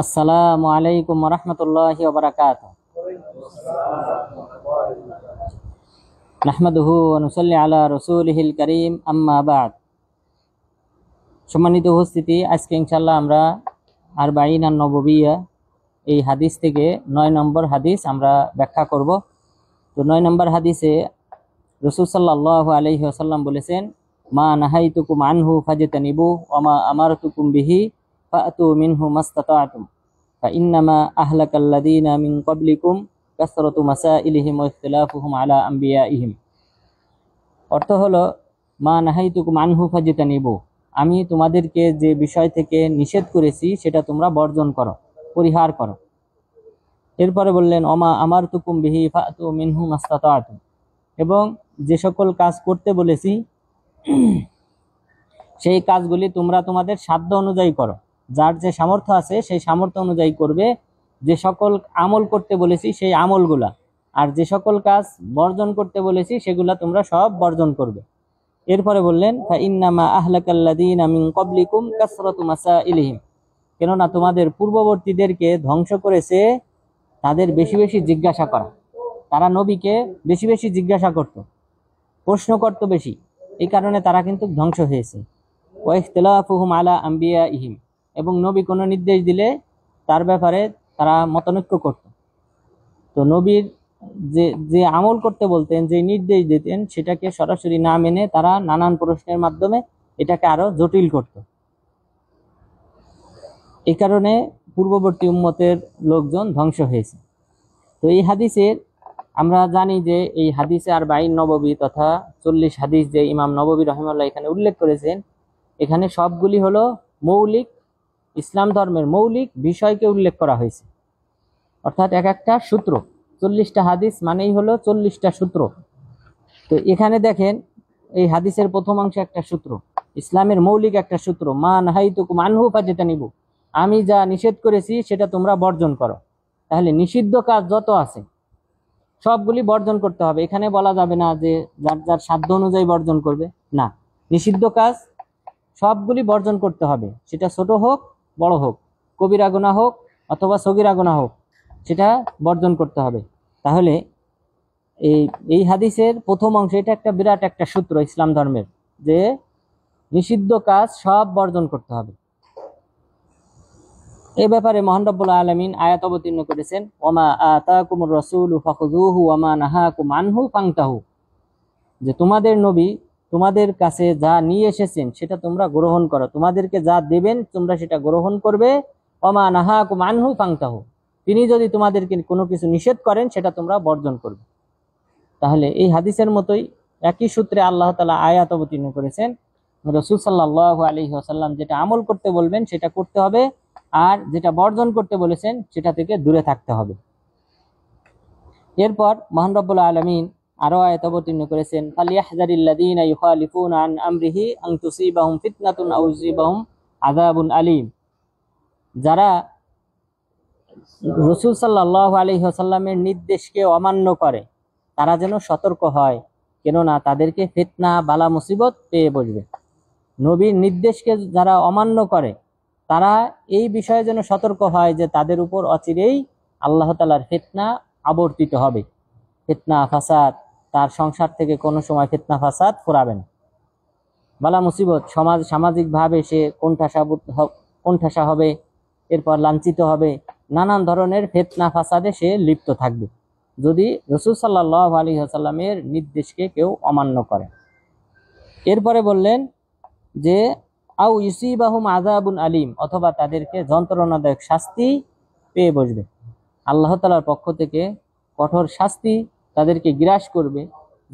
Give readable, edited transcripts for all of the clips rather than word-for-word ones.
আসসালামু আলাইকুম ওয়া বারাকাতুহু। নাহমাদুহু ওয়া নুসাল্লি আলা রাসূলিহিল কারীম, আম্মা বা'দ। সম্মানিত উপস্থিতি, আজকে ইনশাআল্লাহ আমরা আরবাঈন আন-নববিয়্যা এই হাদিস থেকে 9 নম্বর হাদিস আমরা ব্যাখ্যা করব। তো 9 নম্বর হাদিসে রাসূল সাল্লাল্লাহু আলাইহি ওয়াসাল্লাম বলেছেন, মা নাহাইতুকুম আনহু ফাজতানিবু ওয়া মা আমারতুকুম বিহি ফাআতু মিনহু মাস্তাতা'তুম ফাইন্নামা আহলাকাল্লাযীনা মিন ক্বাবলিকুম কাসরাতু মাসাইলিহিম ওয়া ইখতিলাফুহুম আলা আম্বিয়াইহিম। অর্থ হলো, মা নাহাইতুকুম আনহু ফাজতানিবু, আমি তোমাদেরকে যে বিষয় থেকে নিষেধ করেছি সেটা তোমরা বর্জন করো, পরিহার করো। এরপরে বললেন, ওমা আমারতুকুম বিহি ফাআতু মিনহু মাস্তাতা'তুম, এবং যে সকল কাজ করতে বলেছি সেই কাজগুলি তোমরা তোমাদের সাধ্য অনুযায়ী করো। যার যে সামর্থ্য আছে সেই সামর্থ্য অনুযায়ী করবে। যে সকল আমল করতে বলেছি সেই আমলগুলা, আর যে সকল কাজ বর্জন করতে বলেছি সেগুলা তোমরা সব বর্জন করবে। এরপরে বললেন, ফাইন্নামা আহলাকাল্লাযীনা মিন ক্বাবলিকুম কাসরাতু মাসাইলিহিম, কেননা তোমাদের পূর্ববর্তীদেরকে ধ্বংস করেছে তাদের বেশি বেশি জিজ্ঞাসা করা। তারা নবীকে বেশি বেশি জিজ্ঞাসা করত, প্রশ্ন করত বেশি, এই কারণে তারা কিন্তু ধ্বংস হয়েছে। ওয়া ইখতিলাফুহুম আলা আম্বিয়াইহিম, এবং নবী কোনো নির্দেশ দিলে তার ব্যাপারে তারা মতানৈক্য করত। তো নবীর যে যে আমল করতে বলতেন, যে নির্দেশ দিতেন, সেটাকে সরাসরি না মেনে তারা নানান প্রশ্নের মাধ্যমে এটাকে আরো জটিল করত। এই কারণে পূর্ববর্তী উম্মতের লোকজন ধ্বংস হয়েছে। তো এই হাদিসের আমরা জানি যে এই হাদিসে আরবাঈন নববী তথা 40 হাদিস যে ইমাম নববী রাহিমাহুল্লাহ এখানে উল্লেখ করেছেন, এখানে সবগুলি হলো মৌলিক, ইসলাম ধর্মের মৌলিক বিষয়কে উল্লেখ করা হয়েছে। অর্থাৎ এক একটা সূত্র, 40টা হাদিস মানেই হলো 40টা সূত্র। তো এখানে দেখেন, এই হাদিসের প্রথম অংশে একটা সূত্র, ইসলামের মৌলিক একটা সূত্র, মা নাহাইতুকুম আনহু ফাজতানিবু, আমি যা নিষেধ করেছি সেটা তোমরা বর্জন করো। তাহলে নিষিদ্ধ কাজ যত আছে সবগুলি বর্জন করতে হবে। এখানে বলা যাবে না যে যার যার সাধ্য অনুযায়ী বর্জন করবে, না, নিষিদ্ধ কাজ সবগুলি বর্জন করতে হবে। সেটা ছোট হোক বড় হোক, কবিরা গুনাহ হোক অথবা সগীরা গুনাহ হোক, সেটা বর্জন করতে হবে। তাহলে এই এই হাদিসের প্রথম অংশ, এটা একটা বিরাট একটা সূত্র ইসলাম ধর্মের, যে নিষিদ্ধ কাজ সব বর্জন করতে হবে। এই ব্যাপারে মহান রব্বুল আলামিন আয়াত অবতীর্ণ করেছেন, ওমা আতাকুমুর রাসূলু ফাখুযুহু ওয়া মা নাহাকুম আনহু ফান্তাহু, যে তোমাদের নবী তোমাদের কাছে যা নিয়ে এসেছেন সেটা তোমরা গ্রহণ করো, তোমাদেরকে যা দেবেন তোমরা সেটা গ্রহণ করবে। ওমা নাহাকুম আনহু ফান্তাহু, তিনি যদি তোমাদেরকে কোনো কিছু নিষেধ করেন সেটা তোমরা বর্জন করবে। তাহলে এই হাদিসের মতোই একই সূত্রে আল্লাহ তাআলা আয়াত অবতীর্ণ করেছেন, রাসূল সাল্লাল্লাহু আলাইহি ওয়াসাল্লাম যেটা আমল করতে বলবেন সেটা করতে হবে, আর যেটা বর্জন করতে বলেছেন সেটা থেকে দূরে থাকতে হবে। এরপর মহান রব্বুল আলামিন আরো আয়াত অবতীর্ণ করেছেন, ফালিয়াহযারিল্লাযীনা ইউখালিফুনা আন আমরিহি আন তুসিবাহুম ফিতনাতুন আও ইউসিবাহুম আযাবুন আলীম, যারা রাসূল সাল্লাল্লাহু আলাইহি ওয়াসাল্লামের নির্দেশকে অমান্য করে তারা যেন সতর্ক হয়, কেননা তাদেরকে ফিতনা বালা মুসিবত পেয়ে বসবে। নবীর নির্দেশকে যারা অমান্য করে তারা এই বিষয়ে যেন সতর্ক হয় যে তাদের উপর অচিরেই আল্লাহ তাআলার ফিতনা আবর্তিত হবে। ফিতনা ফাসাদ, তার সংসার থেকে কোনো সময় ফিতনা ফাসাদ ফুরাবে না। বালা মুসিবত, সামাজিকভাবে সে কোণঠাসা হবে, এরপর লাঞ্ছিত হবে, নানান ধরনের ফিতনা ফাসাদে সে লিপ্ত থাকবে যদি রাসূল সাল্লাল্লাহু আলাইহি ওয়াসাল্লামের নির্দেশকে কেউ অমান্য করে। এরপরে বললেন যে আও ইউসিবাহুম আযাবুন আলীম, অথবা তাদেরকে যন্ত্রণাদায়ক শাস্তি পেয়ে বসবে। আল্লাহ তাআলার পক্ষ থেকে কঠোর শাস্তি তাদেরকে গ্রাস করবে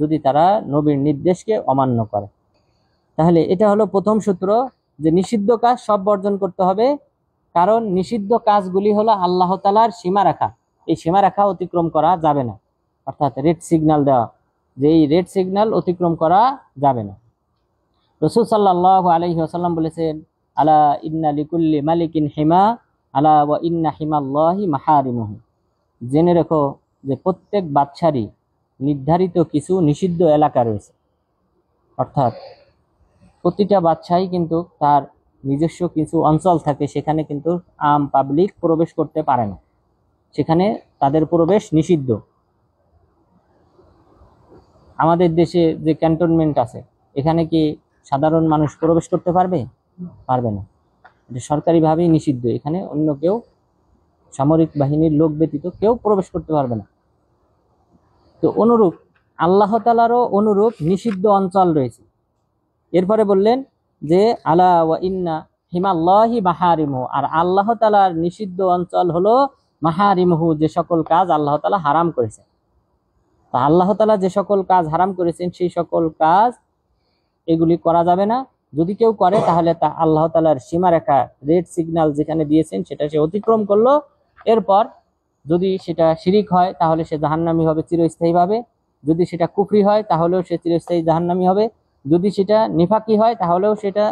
যদি তারা নবীর নির্দেশকে অমান্য করে। তাহলে এটা হলো প্রথম সূত্র, যে নিষিদ্ধ কাজ সব বর্জন করতে হবে, কারণ নিষিদ্ধ কাজগুলি হলো আল্লাহ তাআলার সীমারেখা, এই সীমারেখা অতিক্রম করা যাবে না। অর্থাৎ রেড সিগন্যাল দেওয়া, যে এই রেড সিগন্যাল অতিক্রম করা যাবে না। রাসূল সাল্লাল্লাহু আলাইহি ওয়াসাল্লাম বলেছেন, আলা ইন্না লিকুল্লি মালিকিন হিমা, আলা ওয়া ইন্না হিমাল্লাহি মাহারিমুহু, জেনে রেখো যে প্রত্যেক বাদশারই নির্ধারিত কিছু নিষিদ্ধ এলাকা রয়েছে। অর্থাৎ প্রতিটা বাদশাহই কিন্তু তার নিজস্ব কিছু অঞ্চল থাকে, সেখানে কিন্তু আম পাবলিক প্রবেশ করতে পারে না, সেখানে তাদের প্রবেশ নিষিদ্ধ। আমাদের দেশে যে ক্যান্টনমেন্ট আছে, এখানে কি সাধারণ মানুষ প্রবেশ করতে পারবে? পারবে না, এটা সরকারিভাবেই নিষিদ্ধ। এখানে অন্য কেউ, সামরিক বাহিনীর লোক ব্যতীত কেউ প্রবেশ করতে পারবে না। তো অনুরূপ আল্লাহ তাআলারও অনুরূপ নিষিদ্ধ অঞ্চল রয়েছে। এরপরে বললেন যে আলা ওয়া ইন্না হিমাল্লাহি মাহারিমহু, আর আল্লাহ তাআলার নিষিদ্ধ অঞ্চল হলো মাহারিমহু, যে সকল কাজ আল্লাহ তাআলা হারাম করেছেন। তা আল্লাহ তাআলা যে সকল কাজ হারাম করেছেন সেই সকল কাজ এগুলি করা যাবে না। যদি কেউ করে তাহলে তা আল্লাহ তাআলার সীমারেখা, রেড সিগন্যাল যেখানে দিয়েছেন সেটা সে অতিক্রম করলো। এরপর যদি সেটা শিরিক হয় তাহলে সে জাহান্নামী হবে চিরস্থায়ীভাবে, যদি সেটা কুফরি হয় তাহলেও সে চিরস্থায়ী জাহান্নামী হবে, যদি সেটা নিফাকি হয় তাহলেও সেটা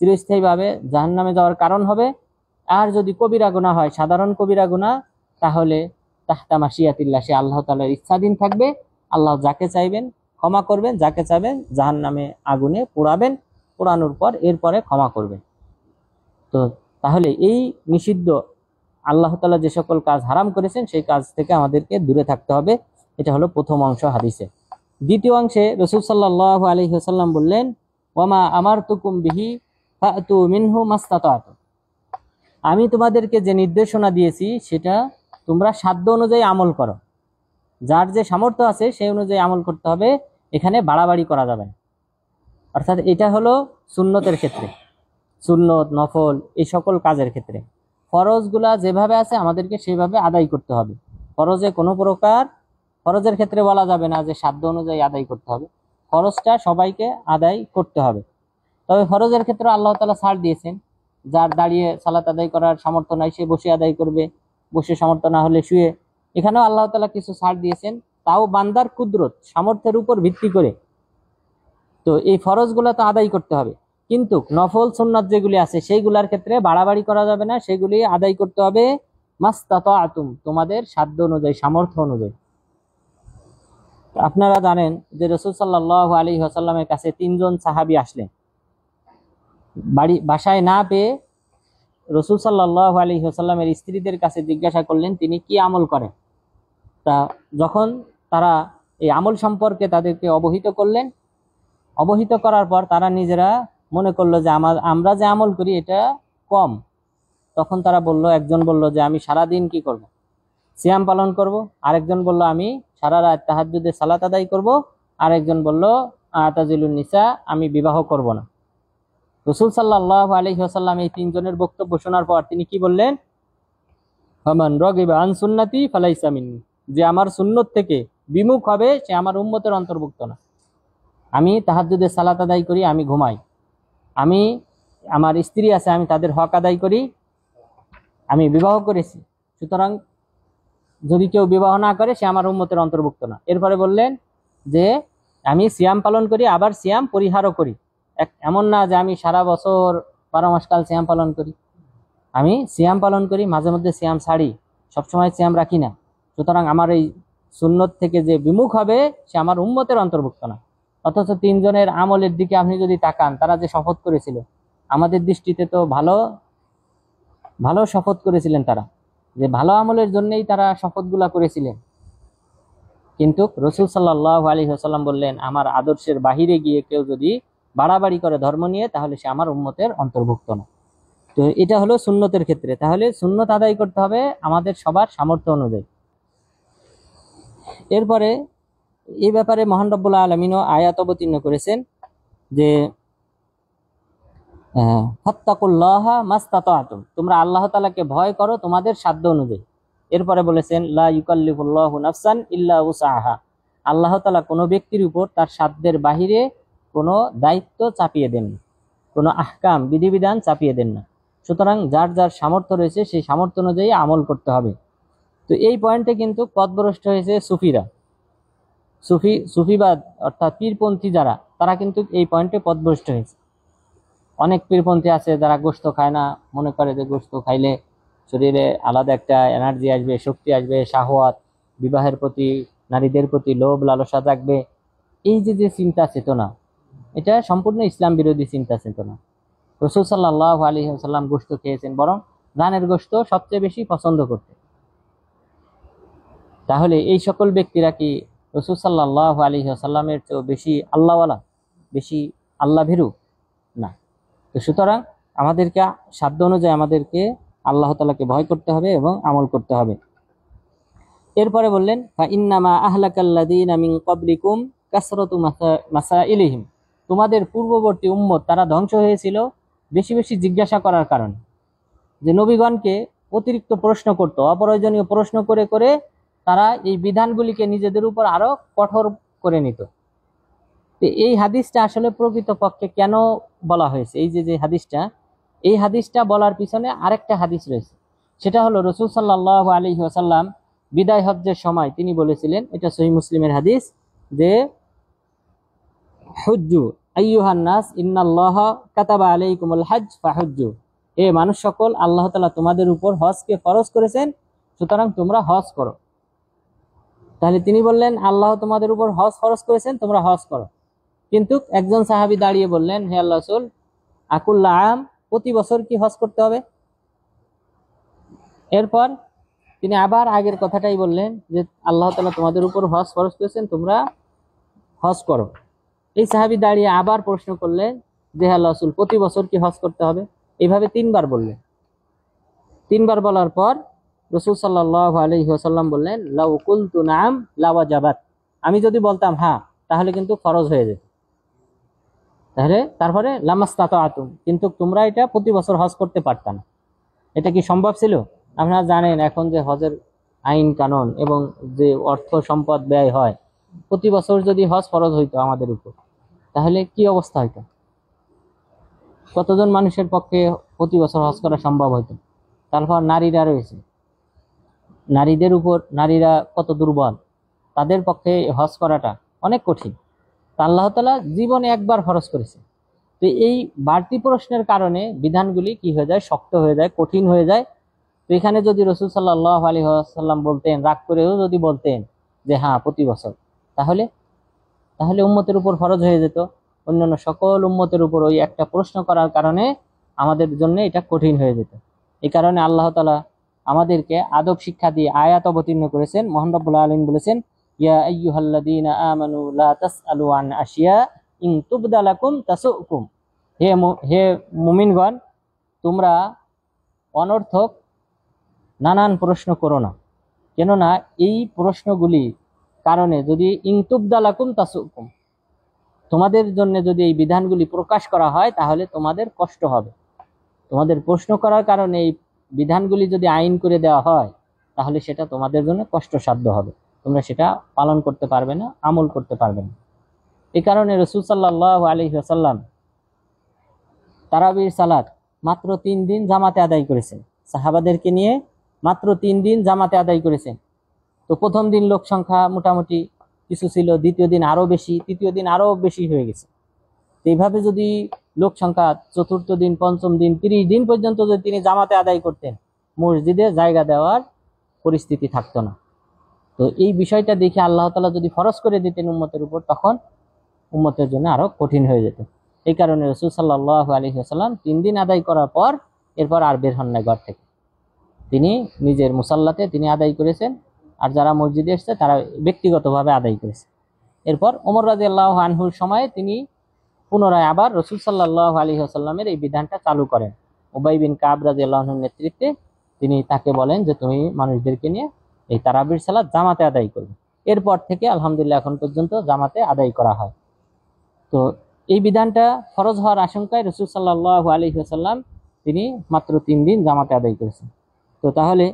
চিরস্থায়ীভাবে জাহান্নামে যাওয়ার কারণ হবে। আর যদি কবিরা গুনাহ হয়, সাধারণ কবিরা গুনাহ, তাহলে তাহতা মাশিয়াতিল্লাহ, সে আল্লাহ তাআলার ইচ্ছাধীন থাকবে। আল্লাহ যাকে চাইবেন ক্ষমা করবেন, যাকে চাইবেন জাহান্নামে আগুনে পোড়াবেন, পোড়ানোর পর এরপরে ক্ষমা করবেন। তো তাহলে এই নিষিদ্ধ আল্লাহ তাআলা যে সকল কাজ হারাম করেছেন সেই কাজ থেকে আমাদেরকে দূরে থাকতে হবে। এটা হলো প্রথম অংশ হাদিসে। দ্বিতীয় অংশে রাসূল সাল্লাল্লাহু আলাইহি ওয়াসাল্লাম বললেন, ওয়ামা আমারতুকুম বিহি ফাতু মিনহু মাসতাতাতু, আমি তোমাদেরকে যে নির্দেশনা দিয়েছি সেটা তোমরা সাধ্য অনুযায়ী আমল করো। যার যে সামর্থ্য আছে সেই অনুযায়ী আমল করতে হবে, এখানে বাড়াবাড়ি করা যাবে না। অর্থাৎ এটা হলো সুন্নতের ক্ষেত্রে, সুন্নত নফল এই সকল কাজের ক্ষেত্রে ফরজগুলা যেভাবে আছে আমাদেরকে সেভাবে আদায় করতে হবে। ফরজে কোনো প্রকার, ফরজের ক্ষেত্রে বলা যাবে না যে সাধ্য অনুযায়ী আদায় করতে হবে, ফরজটা সবাইকে আদায় করতে হবে। তবে ফরজের ক্ষেত্রে আল্লাহ তাআলা ছাড় দিয়েছেন, যার দাঁড়িয়ে সালাত আদায় করার সামর্থ্য নাই সে বসে আদায় করবে, বসে সামর্থ্য না হলে শুয়ে। এখানেও আল্লাহ তাআলা কিছু ছাড় দিয়েছেন, তাও বান্দার কুদরত সামর্থ্যের উপর ভিত্তি করে। তো এই ফরজগুলো তো আদায় করতে হবে, কিন্তু নফল সুন্নাত যেগুলি আছে সেইগুলোর ক্ষেত্রে বাড়াবাড়ি করা যাবে না, সেগুলি আদায় করতে হবে মাসতাতাতুম, তোমাদের সাধ্য অনুযায়ী, সামর্থ্য অনুযায়ী। আপনারা জানেন যে রাসূল সাল্লাল্লাহু আলাইহি ওয়াসাল্লামের কাছে তিনজন সাহাবী আসলেন, বাসায় না পেয়ে রাসূল সাল্লাল্লাহু আলাইহি ওয়াসাল্লামের স্ত্রীদের কাছে জিজ্ঞাসা করলেন তিনি কি আমল করেন। তা যখন তারা এই আমল সম্পর্কে তাদেরকে অবহিত করলেন, অবহিত করার পর তারা নিজেরা মনে করলো যে আমরা যে আমল করি এটা কম। তখন তারা বলল, একজন বলল যে আমি সারাদিন কি করব, সিয়াম পালন করব। আরেকজন বলল আমি সারা রাত তাহাজ্জুদে সালাত আদায় করব। আরেকজন বলল আতাজিলুন নিসা, আমি বিবাহ করব না। রাসূল সাল্লাল্লাহু আলাইহি ওয়াসাল্লাম এই তিনজনের বক্তব্য শোনার পর তিনি কি বললেন, ফামান রাগিবা আন সুন্নতি ফালাইসা মিন্নি, যে আমার সুন্নত থেকে বিমুখ হবে সে আমার উম্মতের অন্তর্ভুক্ত না। আমি তাহাজ্জুদে সালাত আদায় করি, আমি ঘুমাই, আমি, আমার স্ত্রী আছে, আমি তাদের হক আদায় করি, আমি বিবাহ করেছি, সুতরাং যদি কেউ বিবাহ না করে সে আমার উম্মতের অন্তর্ভুক্ত না। এরপরে বললেন যে আমি সিয়াম পালন করি, আবার সিয়াম পরিহারও করি। এমন না যে আমি সারা বছর 12 মাস কাল সিয়াম পালন করি, আমি সিয়াম পালন করি, মাঝে মধ্যে সিয়াম ছাড়ি, সবসময় সিয়াম রাখি না। সুতরাং আমার এই সুন্নত থেকে যে বিমুখ হবে সে আমার উম্মতের অন্তর্ভুক্ত না। অথচ তিনজনের আমলের দিকে আপনি যদি তাকান, তারা যে শপথ করেছিল আমাদের দৃষ্টিতে তো ভালো ভালো শপথ করেছিলেন, তারা যে ভালো আমলের জন্যই তারা শপথগুলা করেছিলেন। কিন্তু রাসূল সাল্লাল্লাহু আলাইহি ওয়াসাল্লাম বললেন আমার আদর্শের বাহিরে গিয়ে কেউ যদি বাড়াবাড়ি করে ধর্ম নিয়ে, তাহলে সে আমার উম্মতের অন্তর্ভুক্ত না। তো এটা হলো সুন্নতের ক্ষেত্রে। তাহলে সুন্নত আদায় করতে হবে আমাদের সবার সামর্থ্য অনুযায়ী। এরপরে এই ব্যাপারে মহান রব্বুল আলামিনও আয়াত অবতীর্ণ করেছেন যে ফাত্তাকুল্লাহা মাসতাতাতুম, তোমরা আল্লাহ তাআলাকে ভয় করো তোমাদের সাধ্য অনুযায়ী। এরপরে বলেছেন লা ইউকাল্লিফুল্লাহু নাফসান ইল্লা উসআহা, আল্লাহ তাআলা কোনো ব্যক্তির উপর তার সাধ্যের বাহিরে কোনো দায়িত্ব চাপিয়ে দেন না, কোনো আহকাম বিধিবিধান চাপিয়ে দেন না। সুতরাং যার যার সামর্থ্য রয়েছে সেই সামর্থ্য অনুযায়ী আমল করতে হবে। তো এই পয়েন্টে কিন্তু পথভ্রষ্ট হয়েছে সুফিরা, সুফিবাদ অর্থাৎ পীরপন্থী যারা, তারা কিন্তু এই পয়েন্টে পথভ্রষ্ট হয়েছে। অনেক পীরপন্থী আছে যারা গোশত খায় না, মনে করে যে গোশত খাইলে শরীরে আলাদা একটা এনার্জি আসবে, শক্তি আসবে, শাহওয়াত, বিবাহের প্রতি, নারীদের প্রতি লোভ লালসা জাগবে। এই যে চিন্তা চেতনা, এটা সম্পূর্ণ ইসলাম বিরোধী চিন্তা চেতনা। রাসূল সাল্লাল্লাহু আলাইহি ওয়াসাল্লাম গোশত খেয়েছেন, বরং রানের গোশত সবচেয়ে বেশি পছন্দ করতেন। তাহলে এই সকল ব্যক্তিরা কি রাসূল সাল্লাল্লাহু আলাইহি ওয়াসাল্লামের চেয়ে বেশি আল্লাহওয়ালা, বেশি আল্লাহ ভীরু? না। তো সুতরাং আমাদেরকে সাধ্য অনুযায়ী আমাদেরকে আল্লাহ তাআলাকে ভয় করতে হবে এবং আমল করতে হবে। এরপরে বললেন, ফা ইন্নামা আহলাকাল্লাযীনা মিন ক্বাবলিকুম কাসরাতু মাসাইলিহিম, তোমাদের পূর্ববর্তী উম্মত তারা ধ্বংস হয়েছিল বেশি বেশি জিজ্ঞাসা করার কারণে। যে নবীগণকে অতিরিক্ত প্রশ্ন করত, অপ্রয়োজনীয় প্রশ্ন করে করে তারা এই বিধানগুলিকে নিজেদের উপর আরো কঠোর করে নিত। তো এই হাদিসটা আসলে প্রকৃতপক্ষে কেন বলা হয়েছে, এই যে হাদিসটা, এই হাদিসটা বলার পিছনে আরেকটা হাদিস রয়েছে। সেটা হলো রাসূল সাল্লাল্লাহু আলাইহি ওয়াসাল্লাম বিদায় হজ্জের সময় তিনি বলেছিলেন, এটা সহিহ মুসলিমের হাদিস, যে হুজ্জু আইয়ুহান নাস ইন্নাল্লাহা কাতাবা আলাইকুমুল হজ্জ ফাহুজ্জু, হে মানুষ সকল, আল্লাহ তাআলা তোমাদের উপর হজকে ফরজ করেছেন, সুতরাং তোমরা হজ করো। তাহলে তিনি বললেন আল্লাহ তোমাদের উপর হজ ফরজ করেছেন, তোমরা হজ করো। কিন্তু একজন সাহাবী দাঁড়িয়ে বললেন, হে আল্লাহর রাসূল, আকুল্লা আম, প্রতি বছর কি হজ করতে হবে? এরপর তিনি আবার আগের কথাটাই বললেন যে আল্লাহ তাআলা তোমাদের উপর হজ ফরজ করেছেন, তোমরা হজ করো। এই সাহাবী দাঁড়িয়ে আবার প্রশ্ন করলেন যে হে আল্লাহর রাসূল, প্রতি বছর কি হজ করতে হবে? এইভাবে তিনবার বললেন। তিনবার বলার পর রাসূল সাল্লাল্লাহু আলাইহি ওয়াসাল্লাম বললেন, লাউ কুলতু নাম লাওয়াজাবাত, আমি যদি বলতাম হ্যাঁ, তাহলে কিন্তু ফরজ হয়ে যেত। তারপরে লামাস্তাতাতুম, কিন্তু তোমরা এটা প্রতি বছর হজ করতে পারত না। এটা কি সম্ভব ছিল? আপনারা জানেন এখন যে হজের আইন কানুন এবং যে অর্থ সম্পদ ব্যয় হয়, প্রতি বছর যদি হজ ফরজ হইতো আমাদের উপর, তাহলে কি অবস্থা হইতো? কতজন মানুষের পক্ষে প্রতি বছর হজ করা সম্ভব হইতো? তারপর নারীরা রয়েছে, নারীরা কত দুর্বল, তাদের পক্ষে হজ করাটা অনেক কঠিন। আল্লাহ তাআলা জীবনে একবার ফরজ করেছে। তো এই বাড়তি প্রশ্নের কারণে বিধানগুলি কি হয়ে যায়, শক্ত হয়ে যায়, কঠিন হয়ে যায়। তো এখানে যদি রাসূল সাল্লাল্লাহু আলাইহি ওয়াসাল্লাম বলতেন, রাগ করেও যদি বলতেন যে হ্যাঁ প্রতি বছর, তাহলে উম্মতের উপর ফরজ হয়ে যেত। অন্যান্য সকল উম্মতের উপর ওই একটা প্রশ্ন করার কারণে আমাদের জন্য এটা কঠিন হয়ে যেত। এই কারণে আল্লাহ তাআলা আমাদেরকে আদব শিক্ষা দিয়ে আয়াত অবতীর্ণ করেছেন। মহান রব্বুল আলামিন বলেছেন, ইয়া আইয়ুহাল্লাযীনা আমানু লা তাসআলু আন আশিয়া ইন তুবদা লাকুম তাসুকুম, হে মুমিনগণ, তোমরা অনর্থক নানান প্রশ্ন করো না, কেননা এই প্রশ্নগুলি কারণে যদি ইন তুবদা লাকুম তাসুকুম, তোমাদের জন্য যদি এই বিধানগুলি প্রকাশ করা হয় তাহলে তোমাদের কষ্ট হবে। তোমাদের প্রশ্ন করার কারণে এই বিধানগুলি যদি আইন করে দেওয়া হয় তাহলে সেটা তোমাদের জন্য কষ্টসাধ্য হবে, তোমরা সেটা পালন করতে পারবে না, আমল করতে পারবে না। এই কারণে রাসূল সাল্লাল্লাহু আলাইহি ওয়াসাল্লাম তারাবির সালাত মাত্র 3 দিন জামাতে আদায় করেছেন, সাহাবাদেরকে নিয়ে মাত্র 3 দিন জামাতে আদায় করেছেন। তো প্রথম দিন লোক সংখ্যা মোটামুটি কিছু ছিল, দ্বিতীয় দিন আরো বেশি, তৃতীয় দিন আরো বেশি হয়ে গেছে। এইভাবে যদি লোক সংখ্যা চতুর্থ দিন, পঞ্চম দিন, 30 দিন পর্যন্ত যদি তিনি জামাতে আদায় করতেন, মসজিদে জায়গা দেওয়ার পরিস্থিতি থাকতো না। তো এই বিষয়টা দেখে আল্লাহ তাআলা যদি ফরজ করে দিতেন উম্মতের উপর, তখন উম্মতের জন্য আরো কঠিন হয়ে যেত। এই কারণে রাসূল সাল্লাল্লাহু আলাইহি ওয়াসাল্লাম 3 দিন আদায় করার পর এরপর আর বের হন না ঘর থেকে। তিনি নিজের মুসাল্লাতে তিনি আদায় করেছেন, আর যারা মসজিদে এসেছে তারা ব্যক্তিগতভাবে আদায় করেছে। এরপর ওমর রাদিয়াল্লাহু আনহুর সময়ে তিনি পুনরায় আবার রাসূল সাল্লাল্লাহু আলাইহি ওয়াসাল্লামের এই বিধানটা চালু করেন। উবাই বিন কাব রাদিয়াল্লাহু আনহুর নেতৃত্বে তিনি তাকে বলেন যে তুমি মানুষদেরকে নিয়ে এই তারাবির সালাত জামাতে আদায় করবে। এরপর থেকে আলহামদুলিল্লাহ এখন পর্যন্ত জামাতে আদায় করা হয়। তো এই বিধানটা ফরজ হওয়ার আশঙ্কায় রাসূল সাল্লাল্লাহু আলাইহি ওয়াসাল্লাম তিনি মাত্র 3 দিন জামাতে আদায় করেছেন। তো তাহলে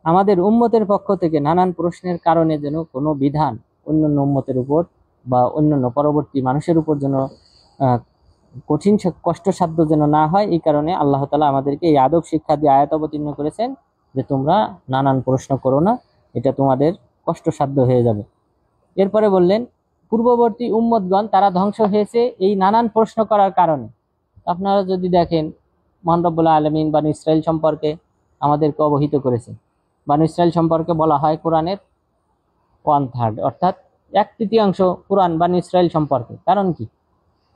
আমাদের উম্মতের পক্ষ থেকে নানান প্রশ্নের কারণে যেন কোনো বিধান অন্যান্য উম্মতের উপর বা অন্যান্য পরবর্তী মানুষের উপর যেন কঠিন কষ্টসাধ্য যেন না হয়, এই কারণে আল্লাহ তাআলা আমাদেরকে এই আদব শিক্ষা দিয়ে আয়াত অবতীর্ণ করেছেন যে তোমরা নানান প্রশ্ন করো না, এটা তোমাদের কষ্টসাধ্য হয়ে যাবে। এরপরে বললেন, পূর্ববর্তী উম্মতগণ তারা ধ্বংস হয়েছে এই নানান প্রশ্ন করার কারণে। আপনারা যদি দেখেন, মহান রব্বুল আলামিন বানু ইসরাইল সম্পর্কে আমাদেরকে অবহিত করেছেন। বানু ইসরাইল সম্পর্কে বলা হয় কোরআনের 1/3, অর্থাৎ 1/3 কোরআন বানু ইসরাইল সম্পর্কে। কারণ কি?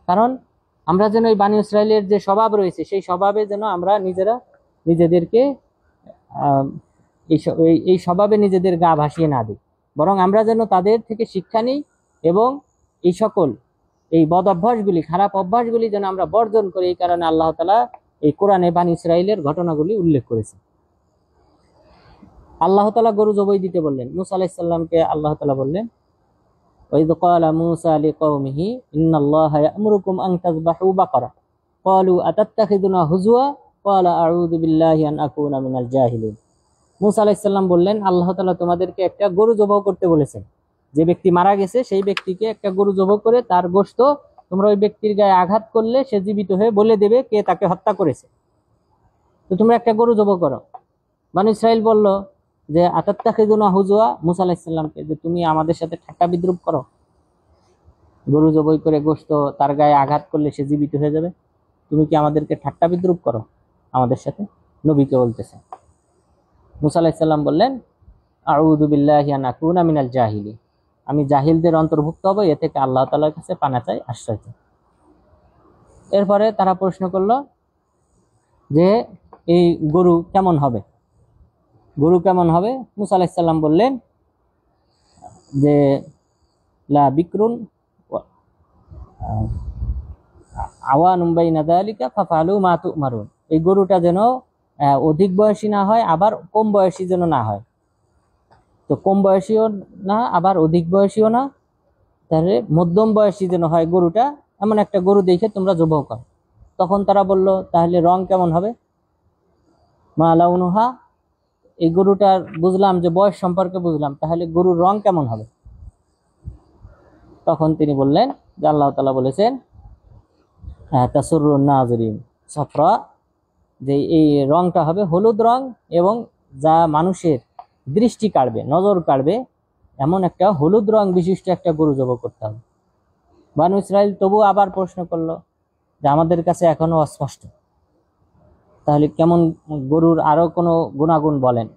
কারণ আমরা যেন এই বানি ইসরায়েলের যে স্বভাব রয়েছে সেই স্বভাবে যেন আমরা নিজেরা নিজেদেরকে আহ এই স্বভাবে নিজেদের গা ভাসিয়ে না দিই, বরং আমরা যেন তাদের থেকে শিক্ষা নিই এবং এই সকল এই বদ অভ্যাসগুলি, খারাপ অভ্যাসগুলি যেন আমরা বর্জন করি। এই কারণে আল্লাহ তাআলা এই কোরআনে বানি ইসরায়েলের ঘটনাগুলি উল্লেখ করেছে। আল্লাহ তাআলা গরু জবাই দিতে বললেন মুসা আলাইহিস সালামকে। আল্লাহ তাআলা বললেন, ওয়াইদ ক্বালা মুসা লিকওমিহি ইন্নাল্লাহা ইয়া'মুরুকুম আন তাযবাহু বাকারা ক্বালু আতাত্তাখিযুনা হুজওয়া ক্বালা আউযু বিল্লাহি আন আকুনা মিনাল জাহিলিন। মুসা আলাইহিস সালাম বললেন, আল্লাহ তাআলা তোমাদেরকে একটা গরু জবাই করতে বলেছেন। যে ব্যক্তি মারা গেছে সেই ব্যক্তিকে একটা গরু জবাই করে তার গোশত তোমরা ওই ব্যক্তির গায়ে আঘাত করলে সে জীবিত হয়ে বলে দেবে কে তাকে হত্যা করেছে। তো তোমরা একটা গরু জবাই করো। বনী ইসরাইল বলল যে আতাত্তাখিযুনা হুজওয়া, মুসা আলাইহিস সালামকে, যে তুমি আমাদের সাথে ঠাট্টা বিদ্রুপ করো, গরু জবাই করে গোশত তার গায়ে আঘাত করলে সে জীবিত হয়ে যাবে, তুমি কি আমাদেরকে ঠাট্টা বিদ্রুপ করো আমাদের সাথে? নবীকে বলতেছে। মুসা আলাইহিস সালাম বললেন, আউযু বিল্লাহি আন আকুনা মিনাল জাহিলিন, আমি জাহিলদের অন্তর্ভুক্ত হব, এ থেকে আল্লাহ তাআলার কাছে পানা চাই, আশ্রয় চাই। এরপরে তারা প্রশ্ন করলো যে এই গরু কেমন হবে, গরু কেমন হবে? মুসা আলাইহিস সালাম বললেন যে লা বিকরুন আওয়ানুম বাইনা যালিকা ফাফআলু মা তু'মারুন, এই গরুটা যেন অধিক বয়সী না হয়, আবার কম বয়সী যেন না হয়। তো কম বয়সীও না আবার অধিক বয়সীও না, তাহলে মধ্যম বয়সী যেন হয় গরুটা, এমন একটা গরু দেখে তোমরা জবাহ করো। তখন তারা বলল, তাহলে রং কেমন হবে? মা লাউনুহা, এই গরুটার বুঝলাম যে বয়স সম্পর্কে বুঝলাম, তাহলে গরুর রং কেমন হবে? তখন তিনি বললেন যে আল্লাহ তাআলা বলেছেন তাসুরুন নাযিরিন সাফরা, যে এই রংটা হবে হলুদ রং এবং যা মানুষের দৃষ্টি কাড়বে, নজর কাড়বে, এমন একটা হলুদ রং বিশিষ্ট একটা গরু জবাই করতে হবে। বনী ইসরাইল তবু আবার প্রশ্ন করলো যে আমাদের কাছে এখনো অস্পষ্ট, তাহলে কেমন গরুর আরো কোনো গুণাগুণ বলেন।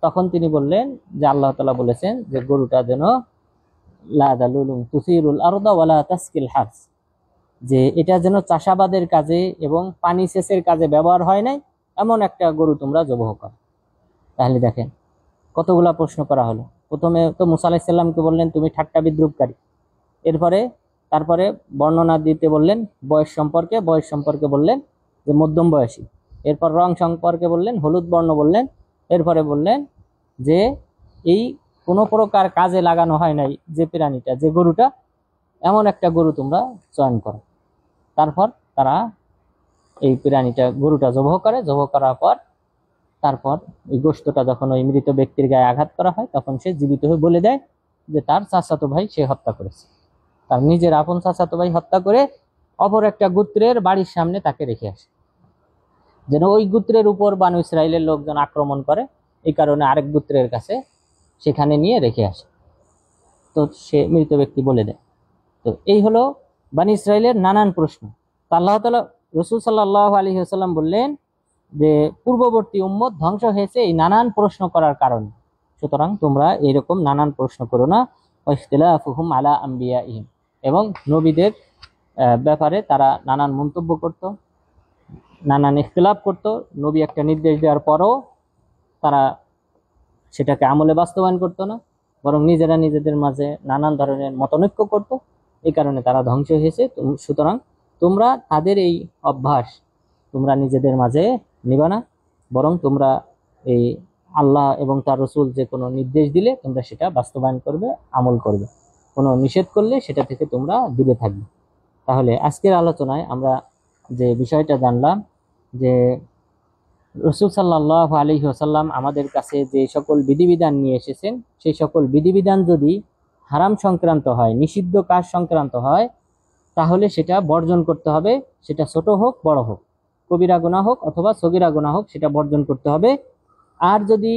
তখন তিনি বললেন যে আল্লাহ তাআলা বলেছেন যে গরুটা যেন লা যালুলুন তুসিরুল আরদা ওয়ালা তাসকিল হারস, যে এটা যেন চাষাবাদের কাজে এবং পানি সেচের কাজে ব্যবহার হয় নাই, এমন একটা গরু তোমরা জবাহ করো। তাহলে দেখেন কতগুলা প্রশ্ন করা হলো। প্রথমে তো মুসা আলাইহিস সালামকে বললেন তুমি ঠাট্টা বিদ্রুপকারী, তারপরে বর্ণনা দিতে বললেন বয়স সম্পর্কে বললেন যে মধ্যম বয়সী, এরপর রং সম্পর্কে বললেন হলুদ বর্ণ বললেন, এরপরে বললেন যে এই কোনো প্রকার কাজে লাগানো হয় নাই যে প্রাণীটা, যে গরুটা, এমন একটা গরু তোমরা চয়ন করো। তারপর তারা এই প্রাণীটা গরুটা জবাহ করে, জবাহ করার পর তারপর ওই গোশতটা যখন ওই মৃত ব্যক্তির গায়ে আঘাত করা হয় তখন সে জীবিত হয়ে বলে দেয় যে তার চাচাতো ভাই সে হত্যা করেছে, তার নিজের আপন চাচাতো ভাই হত্যা করে অপর একটা গোত্রের বাড়ির সামনে তাকে রেখে আসে, যেন ওই গোত্রের উপর বনী ইসরাইলের লোকজন আক্রমণ করে, এই কারণে আরেক গোত্রের কাছে সেখানে নিয়ে রেখে আসে। তো সে মৃত ব্যক্তি বলে দেয়। তো এই হলো বনী ইসরাইলের নানান প্রশ্ন। তো আল্লাহ তাআলা রাসূল সাল্লাল্লাহু আলাইহি ওয়াসাল্লাম বললেন যে পূর্ববর্তী উম্মত ধ্বংস হয়েছে এই নানান প্রশ্ন করার কারণে, সুতরাং তোমরা এইরকম নানান প্রশ্ন করো না। ওয়াইখতিলাফুহুম আলা আম্বিয়াইহিম, এবং নবীদের ব্যাপারে তারা নানান মন্তব্য করত, নানান ইখতিলাফ করত। নবী একটা নির্দেশ দেওয়ার পরও তারা সেটাকে আমলে বাস্তবায়ন করতো না, বরং নিজেরা নিজেদের মাঝে নানান ধরনের মতানৈক্য করত, এই কারণে তারা ধ্বংস হয়েছে। সুতরাং তোমরা তাদের এই অভ্যাস তোমরা নিজেদের মাঝে নিবা না, বরং তোমরা এই আল্লাহ এবং তার রাসূল যে কোনো নির্দেশ দিলে তোমরা সেটা বাস্তবায়ন করবে, আমল করবে, কোনো নিষেধ করলে সেটা থেকে তোমরা দূরে থাকবে। তাহলে আজকের আলোচনায় আমরা যে বিষয়টা জানলাম যে রাসূল সাল্লাল্লাহু আলাইহি ওয়াসাল্লাম আমাদের কাছে যে সকল বিধিবিধান নিয়ে এসেছেন সেই সকল বিধিবিধান যদি হারাম সংক্রান্ত হয়, নিষিদ্ধ কাজ সংক্রান্ত হয়, তাহলে সেটা বর্জন করতে হবে, সেটা ছোট হোক বড় হোক, কবিরা গুনাহ হোক অথবা সগীরা গুনাহ হোক, সেটা বর্জন করতে হবে। আর যদি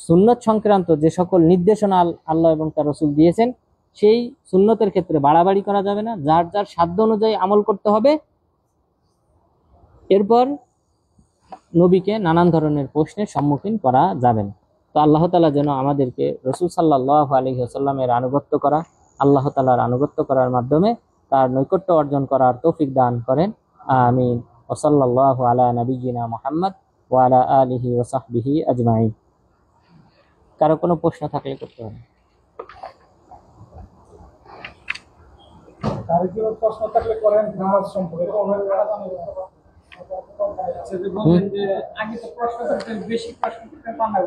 সুন্নত সংক্রান্ত যে সকল নির্দেশনা আল্লাহ এবং তার রাসূল দিয়েছেন সেই সুন্নতের ক্ষেত্রে বাড়াবাড়ি করা যাবে না, যার যার সাধ্য অনুযায়ী আমল করতে হবে। এরপর নবীকে নানান ধরনের প্রশ্নের সম্মুখীন করা যাবে না। তো আল্লাহ তাআলা যেন আমাদেরকে রাসূল সাল্লাল্লাহু আলাইহি ওয়াসাল্লামের আনুগত্য করা, আল্লাহ তাআলার আনুগত্য করার মাধ্যমে তার নৈকট্য অর্জন করার তৌফিক দান করেন। আমিন। ওয়া সাল্লাল্লাহু আলা নাবিয়্যিনা মুহাম্মদ ওয়া আলা আলিহি ওয়া সাহবিহি আজমাইন। কারো কোনো প্রশ্ন থাকলে করতে হবে। কারো কি প্রশ্ন থাকলে করেন নামাজ সম্পর্কে আচ্ছা, যে বললেন যে আগে তো প্রশ্ন করতেন, বেশি প্রশ্ন করতেন, বাংলা